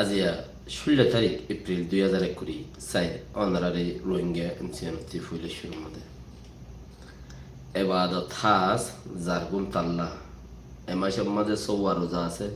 আজিয়া 16 তারিখ April 2021 side honorary Rohingya এমসিএনতি ফুলে শুরুর মধ্যে এবাদত হাস জারগুন তাল্লা এমাসের মাঝে সৌয়া রোজা আছে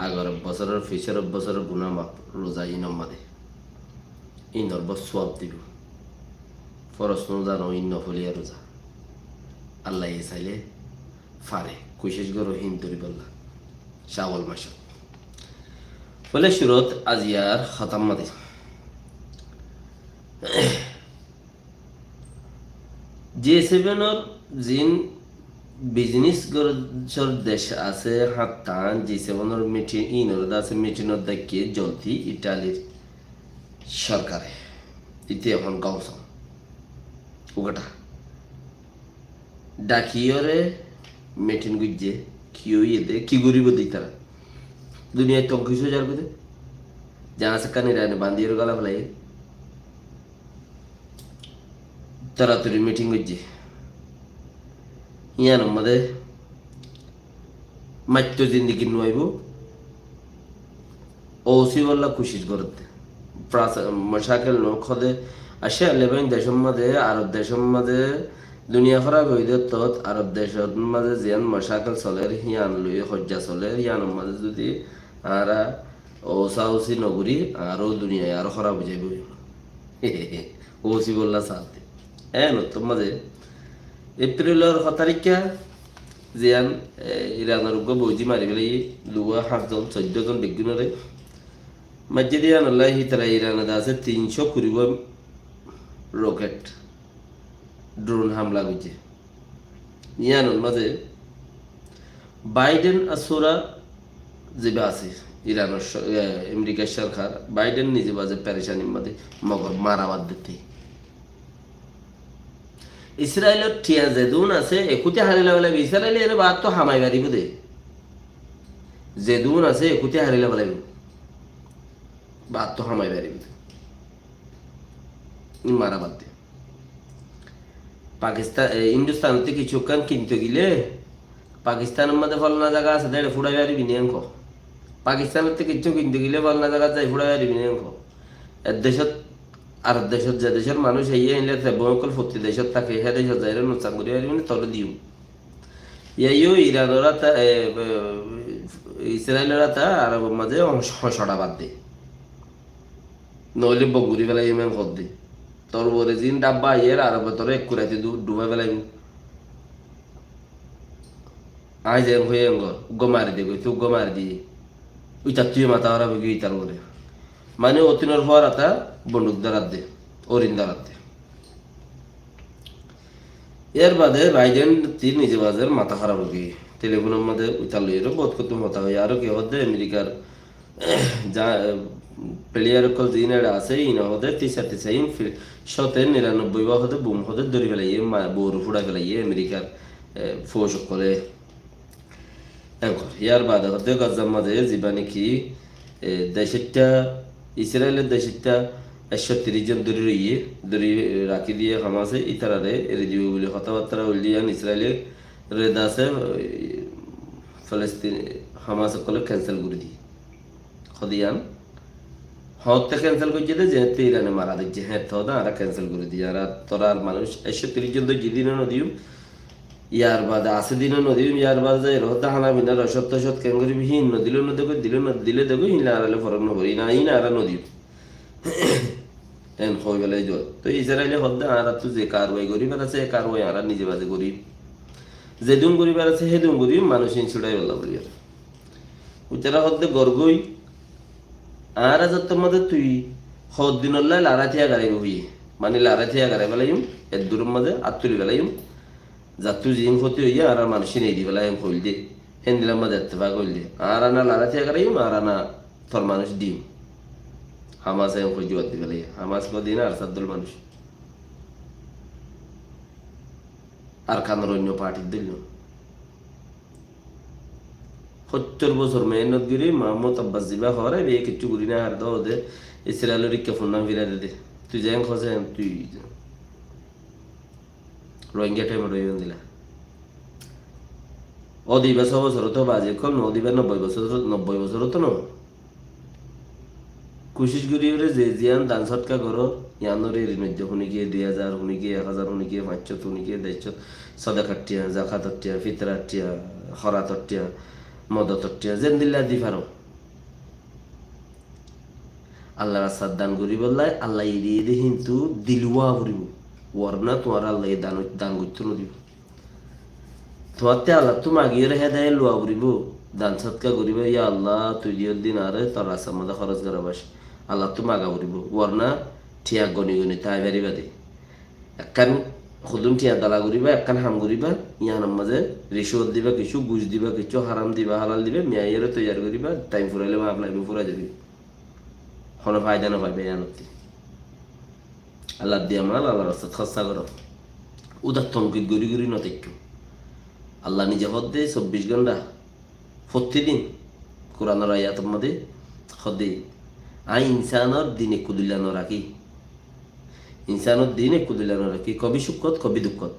11 বছরের ফিসের বছরের গুনামাপ রোজা ইনম মাদে ইনর বসওয়াব দিব ফরস জানো ইন্ন ফলিয়া রোজা আল্লাহ চাইলে ফারে কুশিস গরো হিন্দুরি বললা শাওয়াল মাস ফলে শুরুত আজিয়ার খতাম মাদে G7 জিন বিজনেস গরজর দেশ আছে হাতান G7 মিটিং ইনর দাসে মিটিংর দেখে জলদি ইটালির সরকারে ইতে এখন গাউসম উগাটা ডাকিয়রে মিটিং গুজে কিও ইদে কি গরিব দেই তারা দুনিয়ায় তো কিছু যার কইতে যা আছে কানে রানে বান্দির গলা ফলাই তাড়াতাড়ি মিটিং হচ্ছে ইয়ান আমাদের মাত্র জিন্দিগি নইব ওসি বললা খুশিস করতে মশাকেল ন খদে আসে লেবেন দেশের মাঝে আরব দেশের মাঝে দুনিয়া খারাপ হইলে তত আরব দেশের মাঝে জিয়ান মশাকেল চলে হিয়ান লই হজ্জা চলে হিয়ান মাঝে যদি আরা ওসা ওসি নগরী আরো দুনিয়ায় আরো খারাপ হয়ে যাবে ওসি বললা সাথে নতুন মাঝে এপ্রিলের 6 তারিখে জিয়ান ইরানের উপর বৌজি মারি ফেলে দুয়া 7জন 14জন বিজ্ঞানরে মাঝে দিয়ে আল্লাহ তারা ইরানের আছে 320 রকেট ড্রোন হামলা করছে ইয়ানোর মাঝে বাইডেন আসুরা যেবা আছে ইরানের আমেরিকার সরকার বাইডেন নিজে বাজে প্যারেশানির মাঝে মগর মারাবাদ দিতে ইসরায়েলের ঠিয়া জেদুন আছে একুতে হারিলে বলে ইসরায়েলে এর বাদ তো হামাই বাড়িব দে জেদুন আছে একুতে হারিলে বলে বাদ তো হামাই বাড়িব মারা বাদ দে পাকিস্তান হিন্দুস্তান থেকে কিছুক্ষণ কিনতে গেলে পাকিস্তানের মধ্যে ফলনা জায়গা আছে দেড় ফুড়াই বাড়িবি নি অঙ্ক পাকিস্তানের থেকে কিছু কিনতে গেলে ফলনা জায়গা যাই ফুড়াই বাড়িবি নি অঙ্ক এর দেশত আর দেশত যে দেশের মানুষ এই আইলে বয়কল প্রতি দেশত থাকে হে দেশত যাই নোচান করি মানে তলে দিও ইয়াইও ইরানরা তা ইসরায়েলরা তা আরব মাঝে হসড়া বাদ দে নইলে বগুড়ি বেলা ইমেন কর দে তোর বলে জিন ডাব্বা ইয়ের আরব তোরে এক কুরাইতে ডুবাই বেলাই আই যে হয়ে উগ্র মারি দে তুই উগ্র মারি দিয়ে ওই তার তুই মাথা হারা হয়ে তার বলে মানে অতিনর হওয়ার আতা বন্দুক দাঁড়াত দে অরিন দাঁড়াত দে এর বাদে বাইডেন তিন নিজে বাজার মাথা খারাপ হয়ে টেলিফোনের মধ্যে উঠাল বোধ করতে হতা হয় আরো কি হতে আমেরিকার যা প্লেয়ার কল দিন আছে ইনা হতে তিসা ইন শতে 99 বা হতে বুম হতে ধরি ফেলাই বউর ফুড়া ফেলাই আমেরিকার ফৌজ করে ইয়ার বাদে হতে গাজার মাঝে যিবা নাকি দেশটা ইসরায়েলের দেশটা 130 জন ধরে রাখি দিয়ে হামাসে ইতারারে এরে দিব বলে কথাবার্তা উল্লিয়ান ইসরায়েলের রেদা আছে ফলস্তিন হামাস কলে ক্যান্সেল করে দি খদিয়ান হতে ক্যান্সেল করে দিতে যেতে ইরানে মারা দিচ্ছে হ্যাঁ তো না আর ক্যান্সেল করে দি আর তোরা মানুষ 130 জন তো জিদিনও নদিও ইয়ার বাদে আছে দিনও নদী ইয়ার বাদে রহতা হানা বিনা রসত্য সত ক্যাঙ্গুরি বিহীন নদিল নদী দিলে দেখো হিলা আরালে ফরক নকরি না ইন আর নদী এন হয়ে গেলে জল তো ইসরায়েলে হদ্দা আর তো যে কারওয়াই গরিব আছে কারওয়াই আর নিজে বাজে গরিব যেদুন গরিব আছে হেদুন গরিব মানুষ ইনসুড়াই বলা বলি আর উচারা হদ্দে গর্গই আর আজ তোমাদে তুই হদ দিনল্লাই লারাথিয়া গাড়াইব হই মানে লারাথিয়া গাড়াই বেলাইম এর দূরের মাঝে আত্তুরি বেলাইম যাত্রু জিম ক্ষতি হইয়া আর মানুষ নেই দি বেলাইম হইল দে হেন দিলাম মাঝে এত্তেফাক হইল দে আর আনা লারাথিয়া গাড়াইম আর আনা তোর মানুষ দিম হামাস এম খুঁজি বাদ দিবে হামাস দিন আর সাদ্দুল মানুষ আর কানোর অন্য পার্টির দিল 70 বছর মেহনত গিরি মোহাম্মদ আব্বাস জিবা হরে বে কিচ্ছু করি না আর দাও দে ইসরায়েলের কে ফোন নাম ফিরা দে তুই যাই খসে তুই রোহিঙ্গা টাইম রয়ে দিলা অদিবা 6 বছর তো বাজে কম অদিবা 90 বছর তো ন কোশিশ করি ওরে যে জিয়ান দান সৎকা করো ইয়ানোর এর মধ্যে শুনি গিয়ে 2000 শুনি গিয়ে 1000 শুনি গিয়ে 500 শুনি গিয়ে 150 সদাকাটিয়া জাকাতটিয়া ফিতরাটিয়া খরাতটিয়া মদতটিয়া যেন দিল্লা দি পারো আল্লাহ রাস্তার দান করি বললাই আল্লাহ এড়িয়ে দিয়ে কিন্তু দিলুয়া করিব ওরনা তোমার আল্লাহ দান দান করতে নদিব তোমারতে আল্লাহ তুমি আগিয়ে রেখে দেয় লোয়া করিব দান সৎকা করিব ইয়া আল্লাহ তুই দিয়ের দিন আরে তোর রাস্তার মধ্যে খরচ করা বাস আল্লাহ তুমি আগা করিব ওরনা ঠিয়া গনি গনি তাই বেরিবা দে একখান খুদুম ঠিয়া দালা করিবা একখান হাম করিবা ইয়ানোর মাঝে রিসোর্ট দিবা কিছু গুজ দিবা কিছু হারাম দিবা হালাল দিবা মেয়াইয়েরও তৈয়ার করিবা টাইম ফুরাইলে মা আপনার ফুরা যাবি কোনো ফায়দা না পাইবে ইয়ানতি আল্লাহ দিয়া মাল আল্লাহ রাস্তা খরচা করো উদার তমকিত গড়ি গড়ি নতেক্য আল্লাহ নিজে হদ্দে 24 ঘন্টা প্রতিদিন কোরআনের আয়াতের মধ্যে হদ্দে আই ইনসানের দিনে কুদিল্লানো রাখি ইনসানের দিনে কুদিল্লানো রাখি কবি সুখত কবি দুঃখত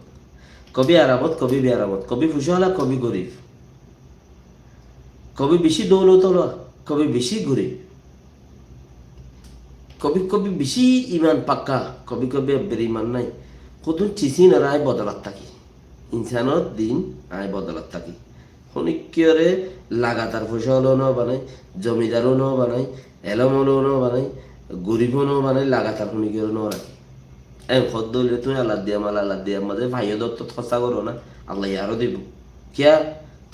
কবি আরামত কবি বেআরামত কবি ফুসলা কবি গরিব কবি বেশি দৌলত কবি বেশি গরিব কবি কবি বেশি ইমান পাক্কা কবি কবি বেরিমান নাই কত চিসি না রায় বদলাত থাকি ইনসানত দিন আয় বদলাত থাকি শনিকরে লাগাতার ফসলও ন বানাই জমিদারও ন বানাই এলমলও ন বানাই গরিবও ন বানাই লাগাতার শনিকরে ন রাখি খদ্দ হইলে তুমি আল্লাহ দিয়া মাল আল্লাহ দিয়া মাঝে ভাইও দত্ত খসা করো না আল্লাহ আরো দিব কিয়া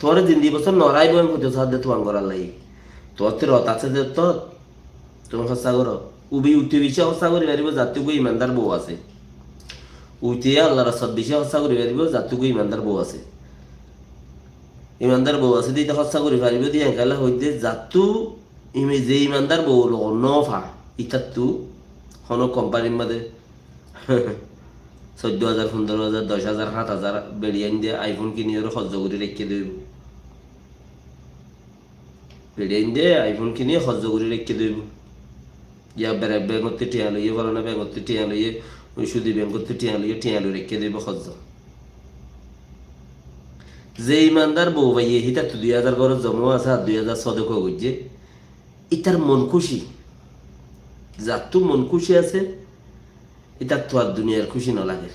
তোর দিন দি বছর নরাইব আমি কত সাথে তোমার ঘর আল্লাহ তোর তো রথ আছে যে তোর তুমি খসা করো উবি উঠে বেশি খসা করি পারিব জাতিকে ইমানদার বউ আছে উঠে আল্লাহ রাস্তাত বেশি খসা করি পারিব জাতিকে ইমানদার বউ আছে ইমানদার বউ আছে দিয়ে খসা করি পারিব দিয়ে একালা হইতে জাতু যে ইমানদার বউ লোক নফা ইতাতু হন কোম্পানির মাঝে 14,000 15,000 10,000 7,000 বেড়িয়ান দিয়ে আইফোন কিনে ওরা সহ্য করে রেখে দেব বেড়িয়ান দিয়ে আইফোন কিনে সহ্য করে রেখে দেব ইয়া ব্যাংকতে টিয়া লইয়ে বলো না ব্যাংকতে টিয়া লইয়ে ওই সুদী ব্যাংকতে টিয়া লইয়ে রেখে দেব সহ্য যে ইমানদার বউ ভাইয়ে হিতা তো 2,000 ঘর জমা আছে আর 2,000 সদক হইছে ইতার মন খুশি যার তো মন খুশি আছে ইতার তো আর দুনিয়ার খুশি না লাগে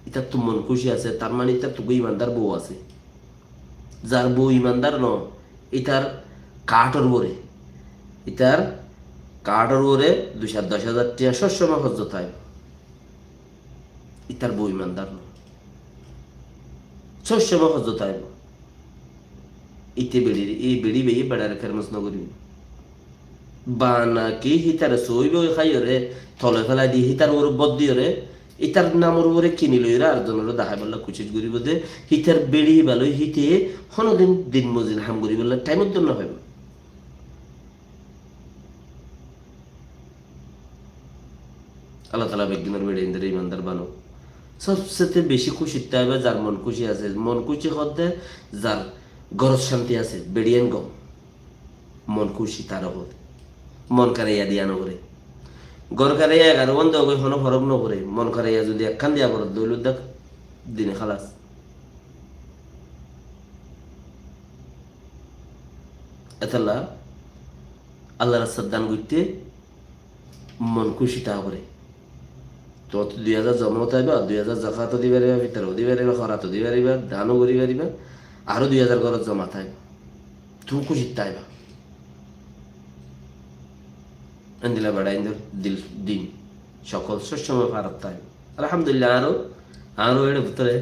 ইতার তো মন খুশি আছে তার মানে ইতার তো ইমানদার বউ আছে যার বউ ইমানদার ন ইতার কাঠর ওরে ইতার কাঠর ওরে 2,10,000 টাকা সবসময় হজ্জ থাই ইতার বউ ইমানদার ন সবসময় হজ্জ থাইব ইতে বেড়ি এই বেড়ি বেয়ে বেড়ার খেরমস নগরী বানা কি হিতার সইব খাইরে থলে ফেলাই দি হিতার ওর বদ দিয়রে ইতার নামর ওরে কিনি লইরা আর জনের দাহাই বললা কুচিত গরিব দে হিতার বেড়ি ভালো হিতে হনদিন দিন মজিন হাম গরিব বললা টাইমত জন্য হয় আল্লাহ তাআলা বেগিনের বেড়ে ইন্দ্র ইমানদার বানো সবচেয়ে বেশি খুশি তাইবা যার মন খুশি আছে মন খুশি হতে যার গরজ শান্তি আছে বেড়িয়ান গম মন খুশি তার হতে মন কারাইয়া দিয়া নগরে গর কারাইয়া 11 বন্ধ হয়ে কোনো ফরক নগরে মন কারাইয়া যদি একখান দিয়া পড়ত দইলুদ দেখ দিনে খালাস এতলা আল্লাহ রাস্তার দান করতে মন খুশি তা করে তো 2,000 জমা তাইবা 2,000 জাকাতও দিবে পারিবা ফিতরও দিবে পারিবা খরাতও দিবে পারিবা দানও করি পারিবা আরো 2,000 ঘর জমা থাই তুমি খুশি তাইবা আন্দিলা বাড়াই দিল দিন সকল সবসময় ফারাত তাই আলহামদুলিল্লাহ আরো এর ভিতরে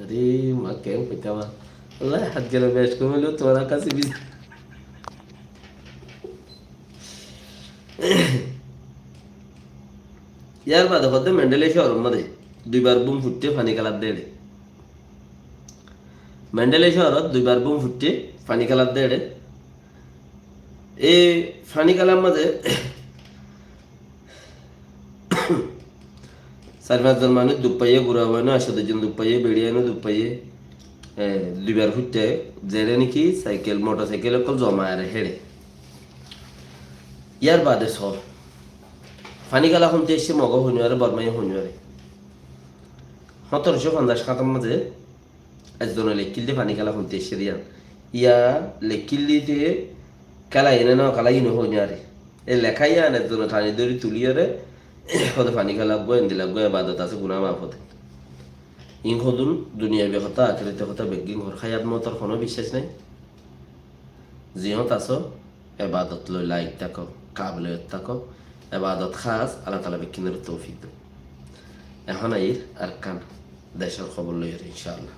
আরে মা কেন পেতাবা আল্লাহ হাত গেলে বেশ কমিলো তোমার কাছে ইয়ার বাদে হতে মেন্ডেলে শহর মধ্যে 2বার বুম ফুটতে পানি কালার দেড়ে মেন্ডেলে শহরত 2বার বুম ফুটতে পানি কালার দেড়ে এই পানি কালার মাঝে 4-5 মানুষ দুপ পাইয়ে ঘুরা হয় না 80 জন দুপ পাইয়ে বেড়িয়ে না দুপ পাইয়ে 2বার ফুটতে যেরে নাকি সাইকেল মোটরসাইকেল অকল জমা আর হেড়ে ইয়ার বাদে সব পানি কালা শুনতে এসে মগ শুনিয়ারে বরমাই শুনিয়ারে 1750 খাতার মাঝে একজনে লেখিল দিয়ে পানি কালা শুনতে এসে দিয়া ইয়া লেখিলিতে খেলা এনে নাও খেলা ইনো হই আরে এ লেখাই আনে জন্য টানি দড়ি তুলিয়ারে হতে পানি খেলাবো এন্দি লাগবো এবাদত আছে গুনা মাফ হতে ইন হদুন দুনিয়া কথা আখেরাতে কথা বেগিং হর খায়াত মতর কোনো বিশ্বাস নাই জিহত আছো এবাদত লই লাইক থাকো কাবলিয়ত থাকো এবাদত খাস আল্লাহ তাআলা বেকিনের তৌফিক দেন এখন আইর আর কান দেশের খবর লই ইনশাআল্লাহ।